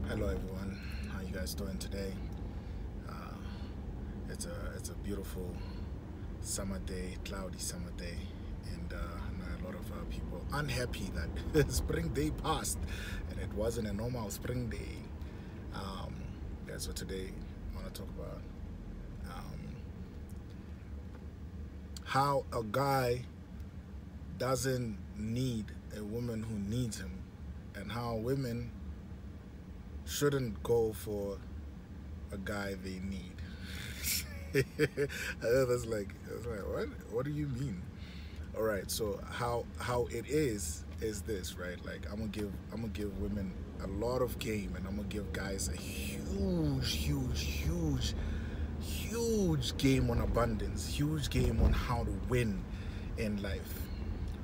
Hello everyone, how you guys doing today? Uh, it's a beautiful summer day, cloudy summer day, and a lot of people unhappy that spring day passed and it wasn't a normal spring day. Um, yeah, so today I want to talk about um, how a guy doesn't need a woman who needs him, and how women shouldn't go for a guy they need. I was like, what? What do you mean? All right, so how it is this, right? Like I'm gonna give women a lot of game, and I'm gonna give guys a huge game on abundance, huge game on how to win in life,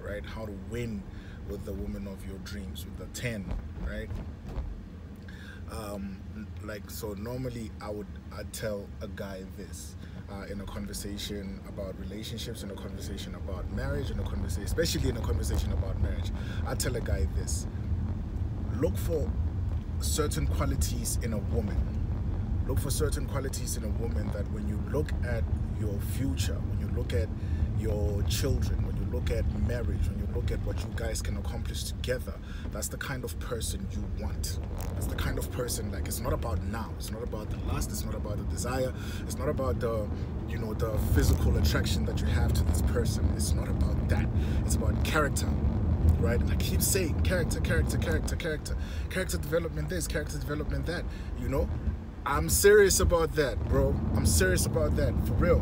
right? How to win with the woman of your dreams, with the 10, right? Like, so normally I'd tell a guy this in a conversation about relationships, in a conversation about marriage, in a conversation, especially in a conversation about marriage. I tell a guy this: look for certain qualities in a woman. Look for certain qualities in a woman that when you look at your future, when you look at your children, when you look at marriage, when you look at what you guys can accomplish together, that's the kind of person you want. That's the kind of person, like, it's not about now, it's not about the lust, it's not about the desire, it's not about the, you know, the physical attraction that you have to this person. It's not about that. It's about character. Right? And I keep saying character development, this, character development, that, you know. I'm serious about that, bro. I'm serious about that, for real.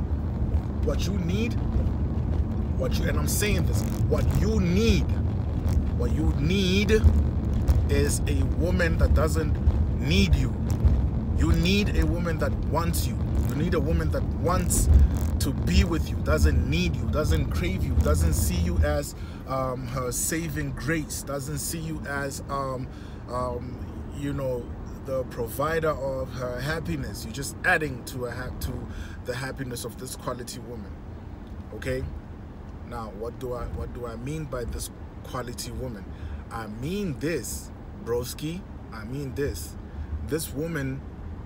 What you need, and I'm saying this, what you need is a woman that doesn't need you. You need a woman that wants you. You need a woman that wants to be with you, doesn't need you, doesn't crave you, doesn't see you as her saving grace, doesn't see you as, you know, the provider of her happiness. You're just adding to the happiness of this quality woman. Okay? Now, what do I mean by this quality woman? I mean this, broski. I mean this. This woman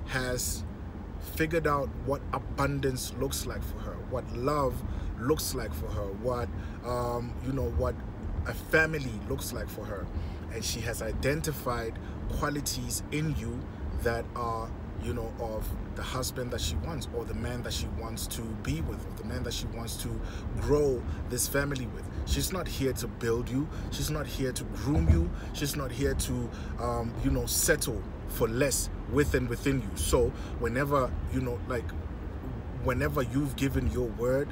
has figured out what abundance looks like for her, what love looks like for her, what you know, what a family looks like for her, and she has identified qualities in you that are, you know, of the husband that she wants, or the man that she wants to be with, or the man that she wants to grow this family with. She's not here to build you. She's not here to groom you. She's not here to, you know, settle for less within you. So whenever, you know, like, whenever you've given your word,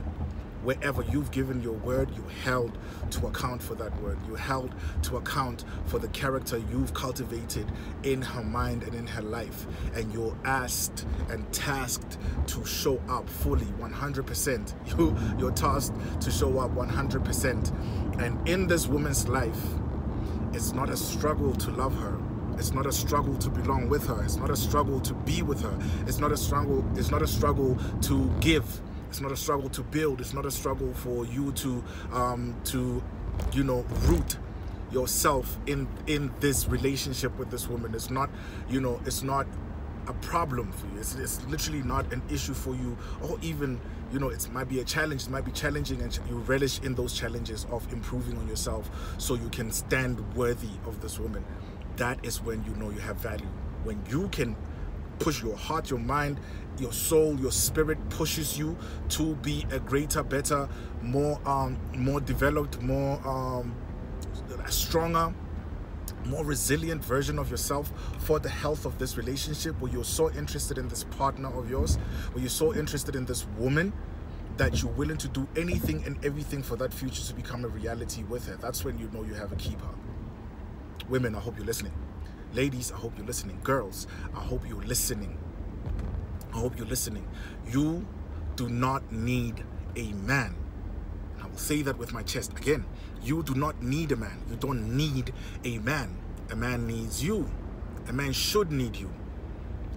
wherever you've given your word, you held to account for that word. You held to account for the character you've cultivated in her mind and in her life. And you're asked and tasked to show up fully, 100%. You're tasked to show up 100%. And in this woman's life, it's not a struggle to love her. It's not a struggle to belong with her. It's not a struggle to be with her. It's not a struggle to give. It's not a struggle to build. It's not a struggle for you to you know, root yourself in this relationship with this woman. It's not, you know, it's not a problem for you. It's literally not an issue for you, or even, you know, it might be a challenge. It might be challenging, and you relish in those challenges of improving on yourself so you can stand worthy of this woman. That is when you know you have value. When you can push your heart, your mind, your soul, your spirit pushes you to be a greater, better, more developed, more stronger, more resilient version of yourself for the health of this relationship, where you're so interested in this partner of yours, where you're so interested in this woman that you're willing to do anything and everything for that future to become a reality with her. That's when you know you have a keeper. Women, I hope you're listening. Ladies, I hope you're listening. Girls, I hope you're listening. I hope you're listening. You do not need a man. I will say that with my chest again. You do not need a man. You don't need a man. A man needs you. A man should need you.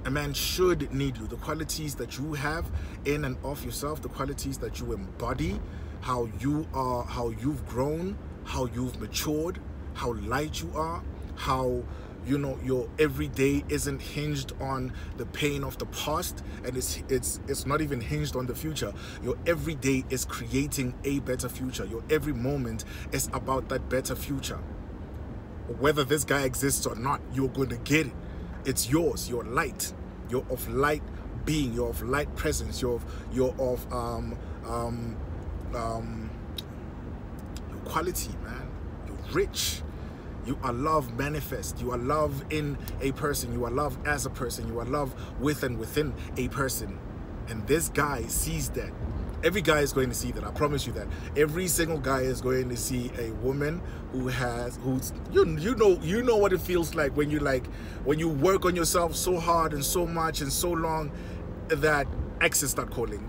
A man should need you. The qualities that you have in and of yourself, the qualities that you embody, how you are, how you've grown, how you've matured, how light you are, how you know, your everyday isn't hinged on the pain of the past, and it's not even hinged on the future. Your everyday is creating a better future. Your every moment is about that better future. Whether this guy exists or not, you're going to get it. It's yours. You're light. You're of light being. You're of light presence. You're of quality, man. You're rich. You are love manifest. You are love in a person. You are love as a person. You are love with and within a person. And this guy sees that. Every guy is going to see that. I promise you that. Every single guy is going to see a woman who's you know what it feels like when you work on yourself so hard and so much and so long that exes start calling.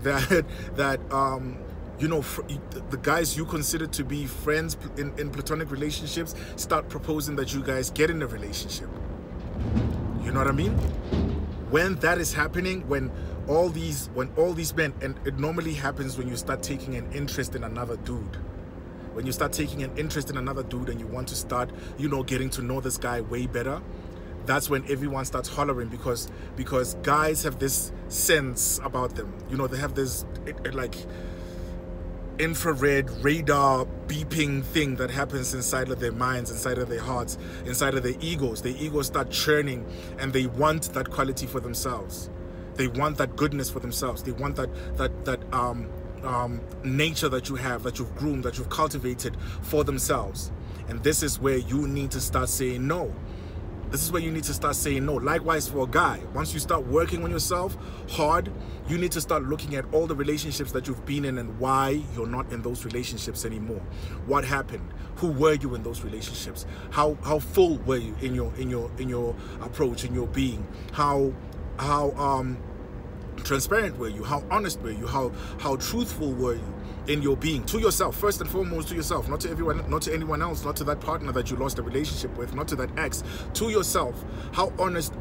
You know, the guys you consider to be friends in platonic relationships start proposing that you guys get in a relationship. You know what I mean? When that is happening, when all these men, and it normally happens when you start taking an interest in another dude. When you start taking an interest in another dude and you want to start, you know, getting to know this guy way better, that's when everyone starts hollering, because guys have this sense about them. You know, they have this like infrared radar beeping thing that happens inside of their minds, inside of their hearts, inside of their egos. Their egos start churning, and they want that quality for themselves. They want that goodness for themselves. They want that nature that you have, that you've groomed, that you've cultivated for themselves. And this is where you need to start saying no. This is where you need to start saying no. Likewise for a guy, once you start working on yourself hard, you need to start looking at all the relationships that you've been in and why you're not in those relationships anymore. What happened? Who were you in those relationships? How full were you in your approach, in your being? How transparent were you? How honest were you? How truthful were you in your being to yourself, first and foremost to yourself, not to everyone, not to anyone else, not to that partner that you lost a relationship with, not to that ex, to yourself. How honest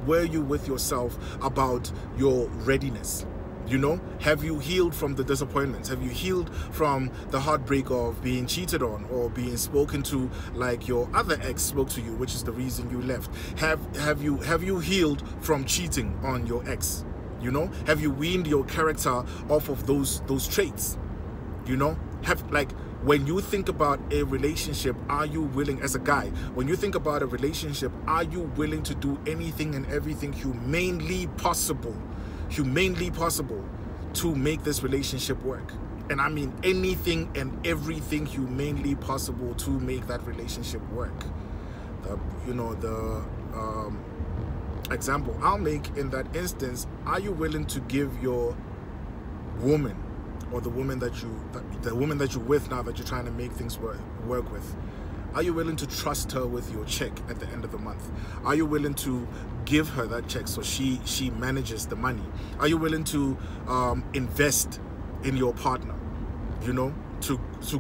were you with yourself about your readiness? You know, have you healed from the disappointments? Have you healed from the heartbreak of being cheated on or being spoken to like your other ex spoke to you, which is the reason you left? Have you healed from cheating on your ex? You know, have you weaned your character off of those traits? You know, when you think about a relationship, are you willing, as a guy, when you think about a relationship, are you willing to do anything and everything humanely possible to make this relationship work? And I mean anything and everything humanly possible to make that relationship work. The example I'll make in that instance, are you willing to give your woman, or the woman that you're with now, that you're trying to make things work with, are you willing to trust her with your check at the end of the month? Are you willing to give her that check so she manages the money? Are you willing to invest in your partner, you know, to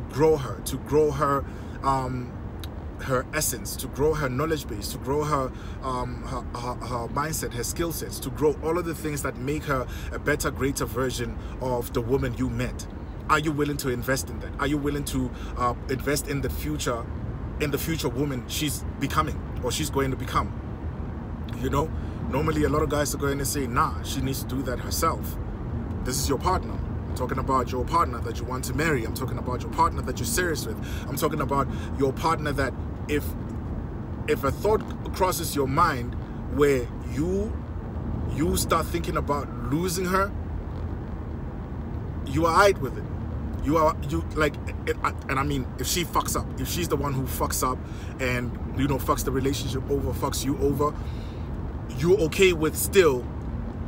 grow her her essence, to grow her knowledge base, to grow her mindset, her skill sets, to grow all of the things that make her a better, greater version of the woman you met? Are you willing to invest in that? Are you willing to invest in the future woman she's becoming, or she's going to become? You know, normally a lot of guys are going to say, nah, she needs to do that herself. This is your partner. I'm talking about your partner that you want to marry. I'm talking about your partner that you're serious with. I'm talking about your partner that if a thought crosses your mind where you start thinking about losing her, you are alright with it. And I mean, if she fucks up, if she's the one who fucks up and, you know, fucks the relationship over, fucks you over, you're okay with still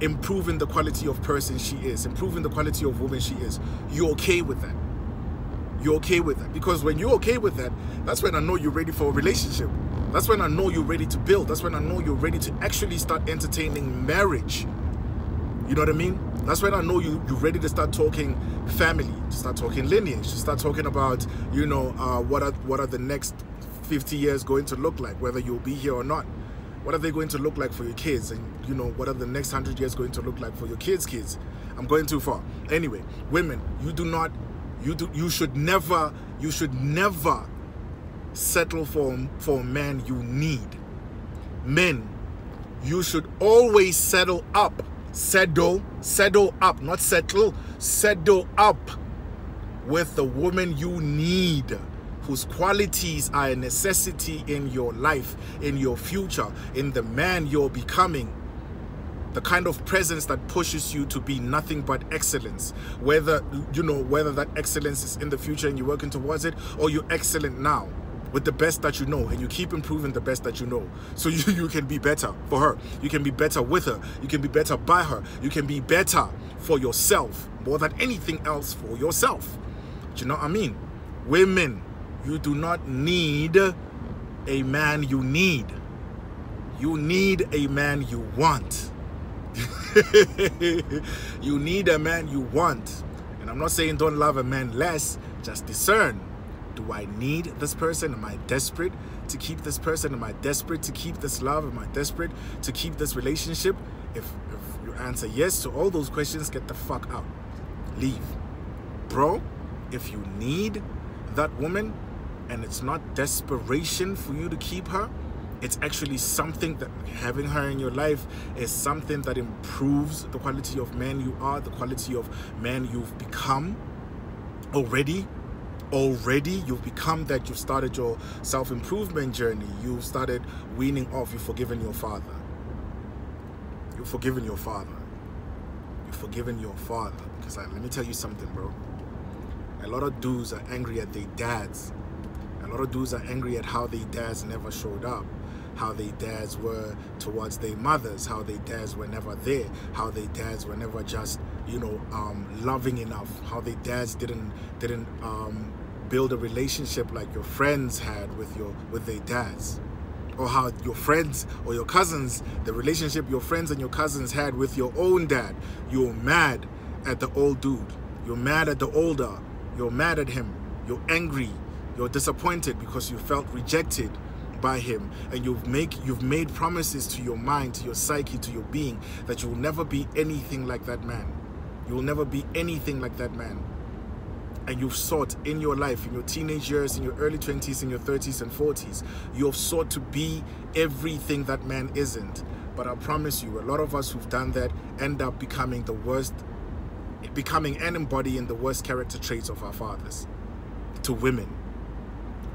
improving the quality of person she is, improving the quality of woman she is. You're okay with that. You're okay with that. Because when you're okay with that, that's when I know you're ready for a relationship. That's when I know you're ready to build. That's when I know you're ready to actually start entertaining marriage. You know what I mean? That's when I know you're ready to start talking family, to start talking lineage, to start talking about, you know, what are the next 50 years going to look like, whether you'll be here or not. What are they going to look like for your kids? And, you know, what are the next 100 years going to look like for your kids? I'm going too far. Anyway, women, you should never settle for a man you need. Men, you should always settle up. Settle up, not settle. Settle up with the woman you need, whose qualities are a necessity in your life, in your future, in the man you're becoming. The kind of presence that pushes you to be nothing but excellence. Whether, you know, whether that excellence is in the future and you're working towards it, or you're excellent now with the best that you know, and you keep improving the best that you know. So you can be better for her. You can be better with her. You can be better by her. You can be better for yourself, more than anything else for yourself. Do you know what I mean? Women, you do not need a man you need. You need a man you want. You need a man you want. And I'm not saying don't love a man less, just discern. Do I need this person? Am I desperate to keep this person? Am I desperate to keep this love? Am I desperate to keep this relationship? If you answer yes to all those questions, get the fuck out. Leave. Bro, if you need that woman and it's not desperation for you to keep her, it's actually something that having her in your life is something that improves the quality of man you are, the quality of man you've become already you've become that. You've started your self-improvement journey. You've started weaning off. You've forgiven your father. You've forgiven your father. You've forgiven your father. Because let me tell you something, bro. A lot of dudes are angry at their dads. A lot of dudes are angry at how their dads never showed up, how their dads were towards their mothers, how their dads were never there, how their dads were never just, you know, loving enough, how their dads didn't build a relationship like your friends had with their dads, or how your friends or your cousins, the relationship your friends and your cousins had with your own dad. You're mad at the old dude. You're mad at the older. You're mad at him. You're angry. You're disappointed because you felt rejected by him, and you've made promises to your mind, to your psyche, to your being, that you will never be anything like that man. You will never be anything like that man. And you've sought in your life, in your teenage years, in your early 20s, in your 30s and 40s, you have sought to be everything that man isn't. But I promise you, a lot of us who've done that end up becoming the worst, becoming and embodying the worst character traits of our fathers to women.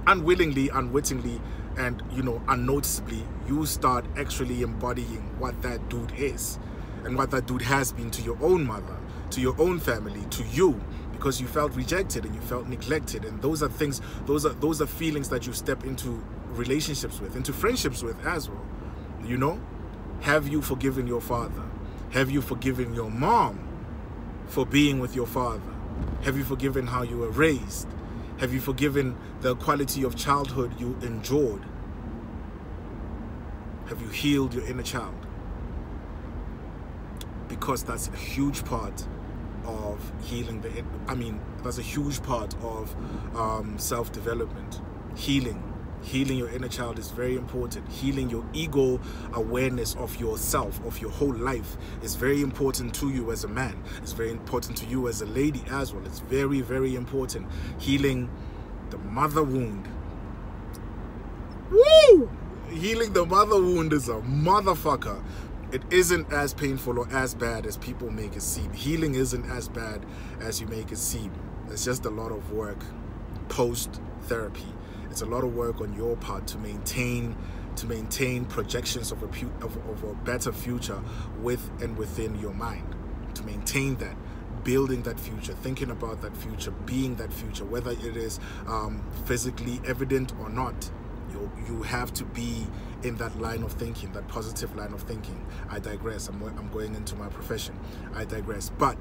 Unwillingly, unwittingly, and, you know, unnoticeably, you start actually embodying what that dude is and what that dude has been to your own mother, to your own family, to you, because you felt rejected and you felt neglected. And those are things, those are feelings that you step into relationships with, into friendships with as well. You know, have you forgiven your father? Have you forgiven your mom for being with your father? Have you forgiven how you were raised? Have you forgiven the quality of childhood you enjoyed? Have you healed your inner child? Because that's a huge part of healing that's a huge part of self-development. Healing your inner child is very important. Healing your ego awareness of yourself, of your whole life, is very important to you as a man. It's very important to you as a lady as well. It's very, very important. Healing the mother wound. Woo! Healing the mother wound is a motherfucker. It isn't as painful or as bad as people make it seem. Healing isn't as bad as you make it seem. It's just a lot of work post-therapy. It's a lot of work on your part to maintain projections of a better future with and within your mind. To maintain that, building that future, thinking about that future, being that future, whether it is physically evident or not. You have to be in that line of thinking, that positive line of thinking. I digress. I'm going into my profession. I digress. But,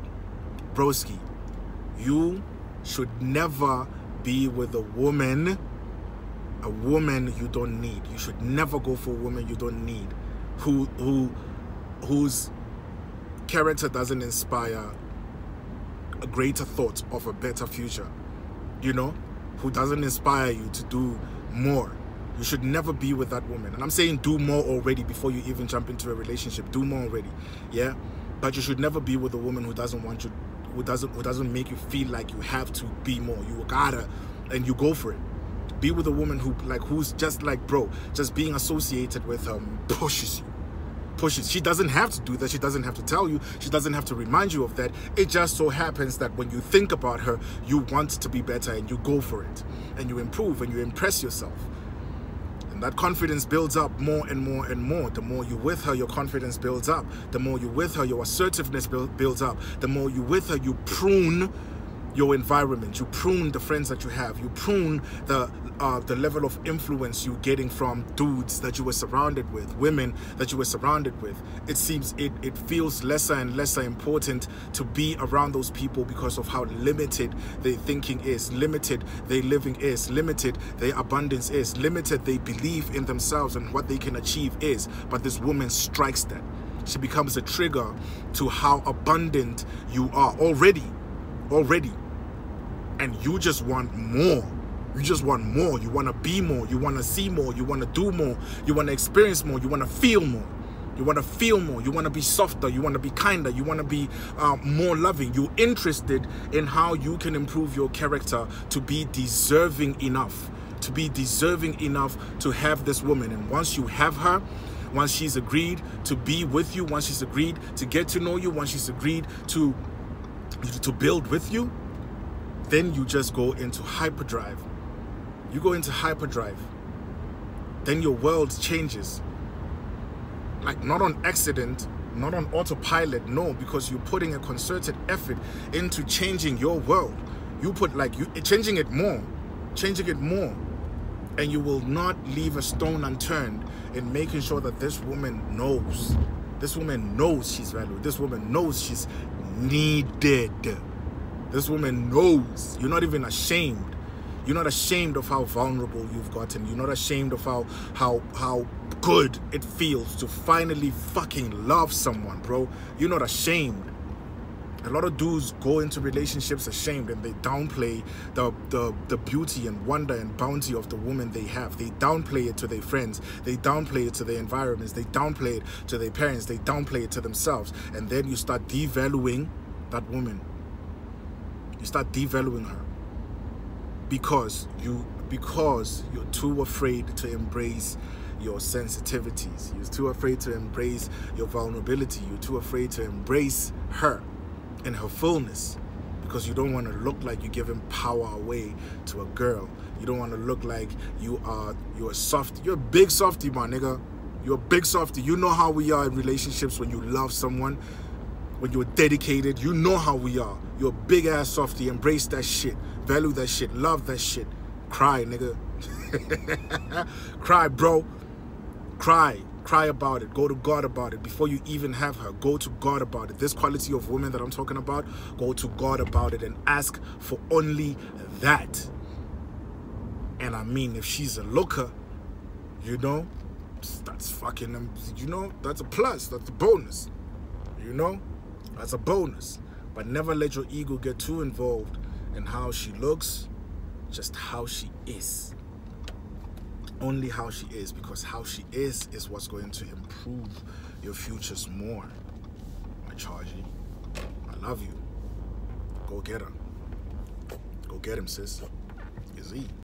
broski, you should never be with a woman you don't need. You should never go for a woman you don't need, whose character doesn't inspire a greater thought of a better future, you know, who doesn't inspire you to do more. You should never be with that woman. And I'm saying do more already before you even jump into a relationship. Do more already, yeah? But you should never be with a woman who doesn't want you, who doesn't make you feel like you have to be more. You gotta, and you go for it. Be with a woman who's just like, bro, just being associated with pushes you. She doesn't have to do that. She doesn't have to tell you. She doesn't have to remind you of that. It just so happens that when you think about her, you want to be better and you go for it. And you improve and you impress yourself. And that confidence builds up more and more and more. The more you're with her, your confidence builds up. The more you're with her, your assertiveness builds up. The more you're with her, you prune your environment. You prune the friends that you have. You prune the level of influence you're getting from dudes that you were surrounded with, women that you were surrounded with. It seems it feels lesser and lesser important to be around those people because of how limited their thinking is, limited their living is, limited their abundance is, limited they believe in themselves and what they can achieve is. But this woman strikes that. She becomes a trigger to how abundant you are already. And you just want more. You just want more. You want to be more. You want to see more. You want to do more. You want to experience more. You want to feel more. You want to feel more. You want to be softer. You want to be kinder. You want to be more loving. You're interested in how you can improve your character to be deserving enough. To be deserving enough to have this woman. And once you have her, once she's agreed to be with you, once she's agreed to get to know you, once she's agreed to build with you, then you just go into hyperdrive. You go into hyperdrive. Then your world changes. Like, not on accident, not on autopilot, no, because you're putting a concerted effort into changing your world. Changing it more. And you will not leave a stone unturned in making sure that this woman knows. This woman knows she's valued. This woman knows she's needed. This woman knows. You're not even ashamed. You're not ashamed of how vulnerable you've gotten. You're not ashamed of how good it feels to finally fucking love someone, bro. You're not ashamed. A lot of dudes go into relationships ashamed and they downplay the beauty and wonder and bounty of the woman they have. They downplay it to their friends. They downplay it to their environments. They downplay it to their parents. They downplay it to themselves. And then you start devaluing that woman. You start devaluing her because you're too afraid to embrace your sensitivities. You're too afraid to embrace your vulnerability. You're too afraid to embrace her in her fullness because you don't want to look like you're giving power away to a girl. You don't want to look like you're a softy. You're a big softy, my nigga. You're a big softy. You know how we are in relationships when you love someone, when you're dedicated. You know how we are. You're a big ass softy. Embrace that shit. Value that shit. Love that shit. Cry, nigga. Cry, bro. Cry. Cry about it. Go to God about it. Before you even have her, go to God about it. This quality of women that I'm talking about, go to God about it and ask for only that. And I mean, if she's a looker, you know, that's fucking, you know, that's a plus. That's a bonus. You know, that's a bonus. But never let your ego get too involved in how she looks, just how she is. Only how she is, because how she is what's going to improve your futures more. My Chargy, I love you. Go get her. Go get him, sis. Is he?